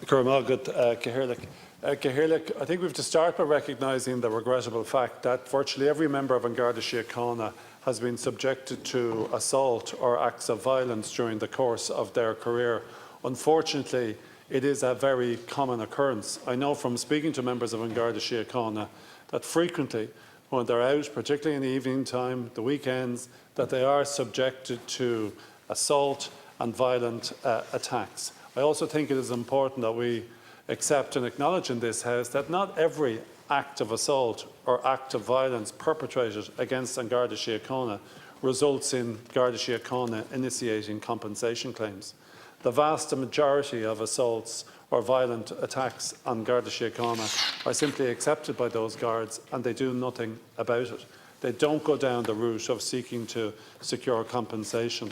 I think we have to start by recognising the regrettable fact that virtually every member of An Garda Síochana has been subjected to assault or acts of violence during the course of their career. Unfortunately, it is a very common occurrence. I know from speaking to members of An Garda Síochana that frequently, when they're out, particularly in the evening time, the weekends, that they are subjected to assault and violent attacks. I also think it is important that we accept and acknowledge in this House that not every act of assault or act of violence perpetrated against An Garda Síochana results in Garda Síochana initiating compensation claims. The vast majority of assaults or violent attacks on Garda Síochana are simply accepted by those guards and they do nothing about it. They don't go down the route of seeking to secure compensation.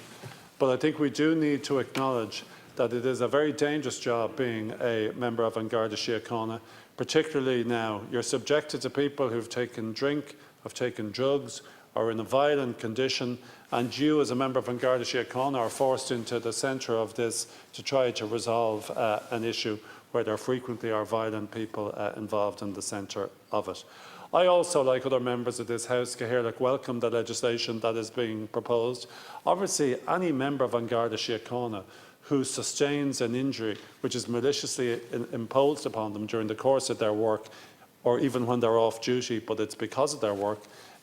But I think we do need to acknowledge that it is a very dangerous job being a member of An Garda Síochana, particularly now. You're subjected to people who've taken drink, have taken drugs, are in a violent condition, and you as a member of An Garda Síochana are forced into the centre of this to try to resolve an issue where there frequently are violent people involved in the centre of it. I also, like other members of this House, welcome the legislation that is being proposed. Obviously, any member of An Garda Síochana who sustains an injury which is maliciously imposed upon them during the course of their work, or even when they're off duty, but it's because of their work,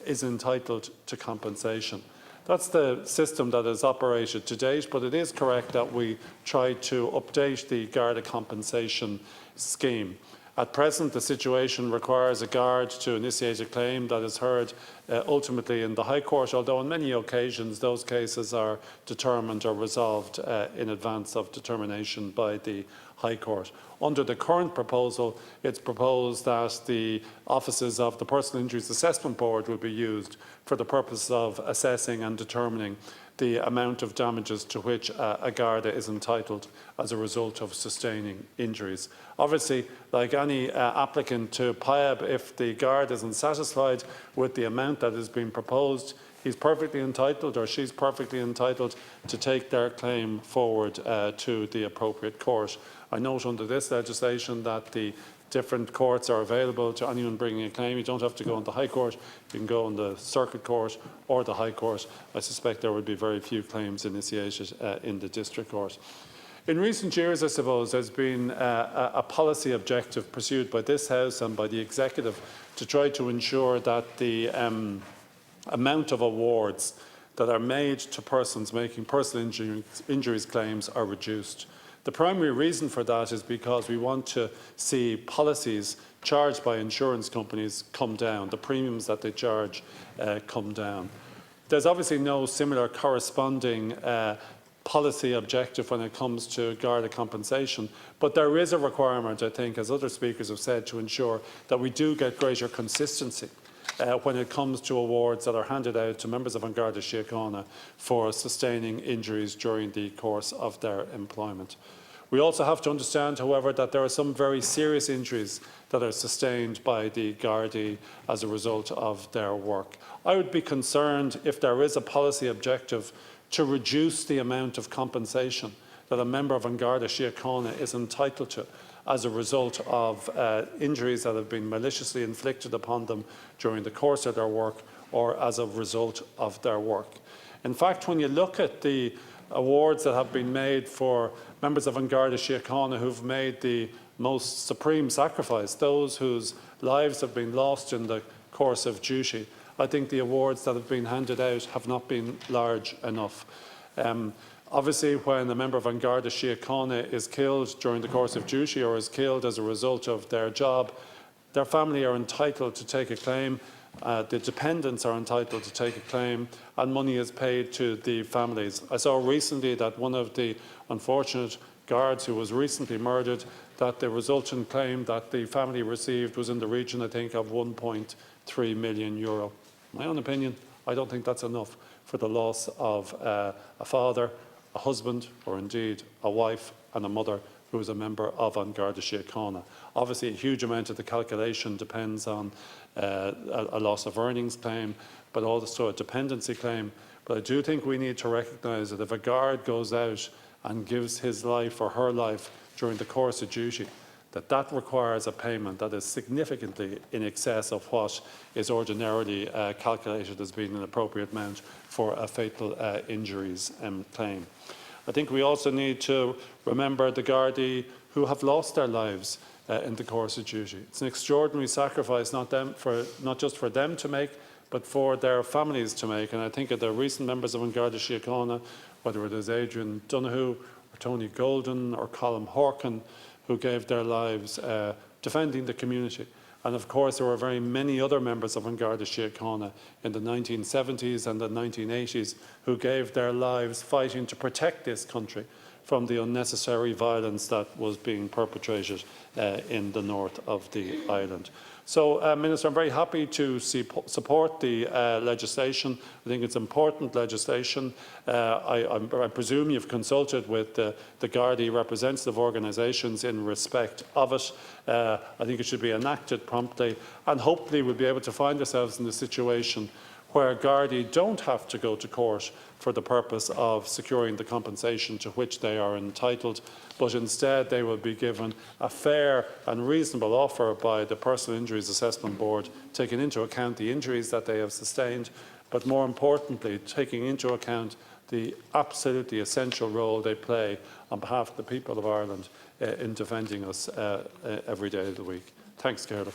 is entitled to compensation. That's the system that is operated to date, but it is correct that we try to update the Garda compensation scheme. At present, the situation requires a guard to initiate a claim that is heard ultimately in the High Court, although on many occasions those cases are determined or resolved in advance of determination by the High Court. Under the current proposal, it's proposed that the offices of the Personal Injuries Assessment Board will be used for the purpose of assessing and determining the amount of damages to which a Garda is entitled as a result of sustaining injuries. Obviously, like any applicant to PIAB, if the Garda isn't satisfied with the amount that is being proposed, he's perfectly entitled or she's perfectly entitled to take their claim forward to the appropriate court. I note under this legislation that the different courts are available to anyone bringing a claim. You don't have to go on the High Court, you can go on the Circuit Court or the High Court. I suspect there would be very few claims initiated in the District Court. In recent years, I suppose, there's been a policy objective pursued by this House and by the Executive to try to ensure that the amount of awards that are made to persons making personal injuries claims are reduced. The primary reason for that is because we want to see policies charged by insurance companies come down, the premiums that they charge come down. There's obviously no similar corresponding policy objective when it comes to Garda compensation, but there is a requirement, I think, as other speakers have said, to ensure that we do get greater consistency when it comes to awards that are handed out to members of An Garda Síochana for sustaining injuries during the course of their employment. We also have to understand, however, that there are some very serious injuries that are sustained by the Gardaí as a result of their work. I would be concerned if there is a policy objective to reduce the amount of compensation that a member of An Garda Síochana is entitled to as a result of injuries that have been maliciously inflicted upon them during the course of their work or as a result of their work. In fact, when you look at the awards that have been made for members of An Garda Síochana who've made the most supreme sacrifice, those whose lives have been lost in the course of duty, I think the awards that have been handed out have not been large enough. Obviously, when a member of An Garda Síochana is killed during the course of duty or is killed as a result of their job, their family are entitled to take a claim, the dependents are entitled to take a claim, and money is paid to the families. I saw recently that one of the unfortunate guards who was recently murdered, that the resultant claim that the family received was in the region, I think, of €1.3 million. My own opinion, I don't think that's enough for the loss of a father, a husband, or indeed a wife and a mother who is a member of An Garda Síochana. Obviously, a huge amount of the calculation depends on a loss of earnings claim, but also a dependency claim. But I do think we need to recognise that if a guard goes out and gives his life or her life during the course of duty, that requires a payment that is significantly in excess of what is ordinarily calculated as being an appropriate amount for a fatal injuries claim. I think we also need to remember the Gardaí who have lost their lives in the course of duty. It's an extraordinary sacrifice, not just for them to make, but for their families to make. And I think of the recent members of Garda Síochana, whether it is Adrian Donoghue, or Tony Golden, or Colm Horkin, who gave their lives defending the community. And of course, there were very many other members of Garda Síochana in the 1970s and the 1980s who gave their lives fighting to protect this country from the unnecessary violence that was being perpetrated in the north of the island. So, Minister, I'm very happy to support the legislation. I think it's important legislation. I presume you've consulted with the Gardaí representative organisations in respect of it. I think it should be enacted promptly, and hopefully we'll be able to find ourselves in a situation where Gardaí don't have to go to court for the purpose of securing the compensation to which they are entitled, but instead they will be given a fair and reasonable offer by the Personal Injuries Assessment Board, taking into account the injuries that they have sustained, but more importantly, taking into account the absolutely essential role they play on behalf of the people of Ireland in defending us every day of the week. Thanks, Garda.